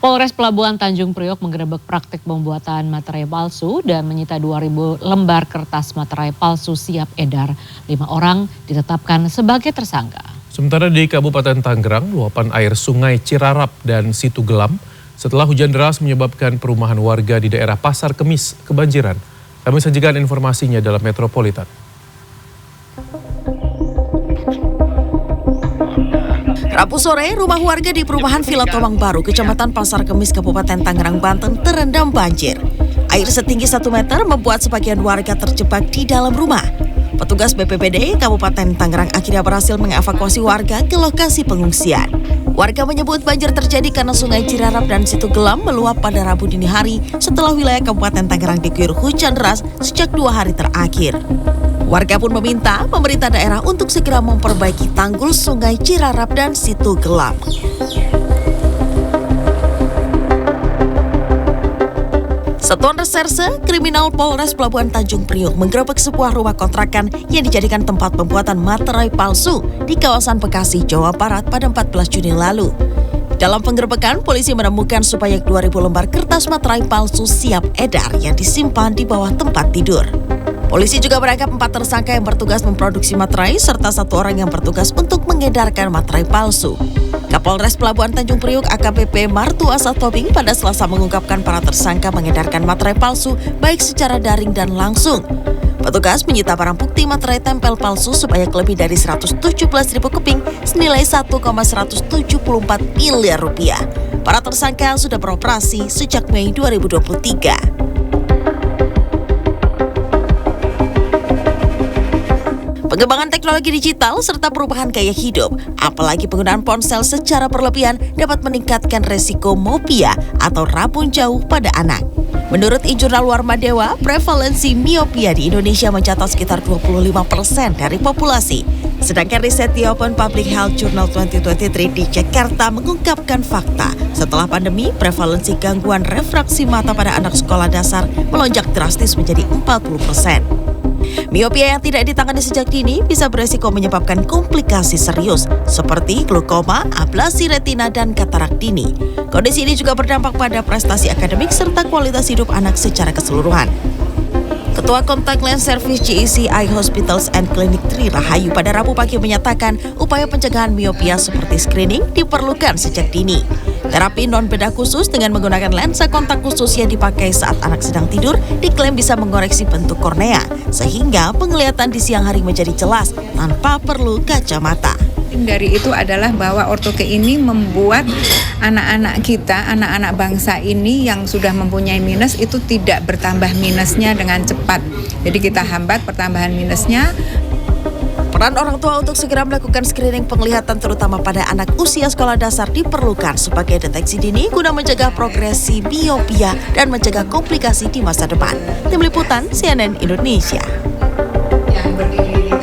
Polres Pelabuhan Tanjung Priok menggerebek praktik pembuatan materai palsu dan menyita 2.000 lembar kertas materai palsu siap edar. 5 orang ditetapkan sebagai tersangka. Sementara di Kabupaten Tangerang, luapan air Sungai Cirarap dan Situ Gelam setelah hujan deras menyebabkan perumahan warga di daerah Pasar Kemis kebanjiran. Kami sajikan informasinya dalam Metropolitan. Rabu sore, rumah warga di perumahan Villa Tomang Baru, Kecamatan Pasar Kemis, Kabupaten Tangerang, Banten terendam banjir. Air setinggi 1 meter membuat sebagian warga terjebak di dalam rumah. Petugas BPBD Kabupaten Tangerang akhirnya berhasil mengevakuasi warga ke lokasi pengungsian. Warga menyebut banjir terjadi karena Sungai Cirarap dan Situ Gelam meluap pada Rabu dini hari setelah wilayah Kabupaten Tangerang diguyur hujan deras sejak 2 hari terakhir. Warga pun meminta pemerintah daerah untuk segera memperbaiki tanggul Sungai Cirarap dan Situ Gelam. Satuan Reserse Kriminal Polres Pelabuhan Tanjung Priok menggerebek sebuah rumah kontrakan yang dijadikan tempat pembuatan materai palsu di kawasan Bekasi, Jawa Barat pada 14 Juni lalu. Dalam penggerebekan, polisi menemukan sebanyak 2.000 lembar kertas materai palsu siap edar yang disimpan di bawah tempat tidur. Polisi juga menangkap 4 tersangka yang bertugas memproduksi materai serta 1 orang yang bertugas untuk mengedarkan materai palsu. Kapolres Pelabuhan Tanjung Priok AKBP Martuasa Tobing pada Selasa mengungkapkan para tersangka mengedarkan materai palsu baik secara daring dan langsung. Petugas menyita barang bukti materai tempel palsu sebanyak lebih dari 117.000 keping senilai 1,174 miliar rupiah. Para tersangka sudah beroperasi sejak Mei 2023. Pengembangan teknologi digital serta perubahan gaya hidup, apalagi penggunaan ponsel secara berlebihan dapat meningkatkan resiko miopia atau rabun jauh pada anak. Menurut Injurnal Warmadewa, prevalensi miopia di Indonesia mencatat sekitar 25% dari populasi. Sedangkan riset di Open Public Health Journal 2023 di Jakarta mengungkapkan fakta setelah pandemi, prevalensi gangguan refraksi mata pada anak sekolah dasar melonjak drastis menjadi 40%. Miopia yang tidak ditangani sejak dini bisa beresiko menyebabkan komplikasi serius seperti glaukoma, ablasi retina, dan katarak dini. Kondisi ini juga berdampak pada prestasi akademik serta kualitas hidup anak secara keseluruhan. Ketua Contact Lens Service GEC Eye Hospitals and Clinic Tri Rahayu pada Rabu pagi menyatakan upaya pencegahan miopia seperti screening diperlukan sejak dini. Terapi non-bedah khusus dengan menggunakan lensa kontak khusus yang dipakai saat anak sedang tidur diklaim bisa mengoreksi bentuk kornea sehingga penglihatan di siang hari menjadi jelas tanpa perlu kacamata. Dari itu adalah bahwa ortoke ini membuat anak-anak kita, anak-anak bangsa ini yang sudah mempunyai minus itu tidak bertambah minusnya dengan cepat. Jadi kita hambat pertambahan minusnya. Peran orang tua untuk segera melakukan screening penglihatan terutama pada anak usia sekolah dasar diperlukan sebagai deteksi dini guna mencegah progresi miopia dan mencegah komplikasi di masa depan. Tim Liputan CNN Indonesia. Yang berdiri di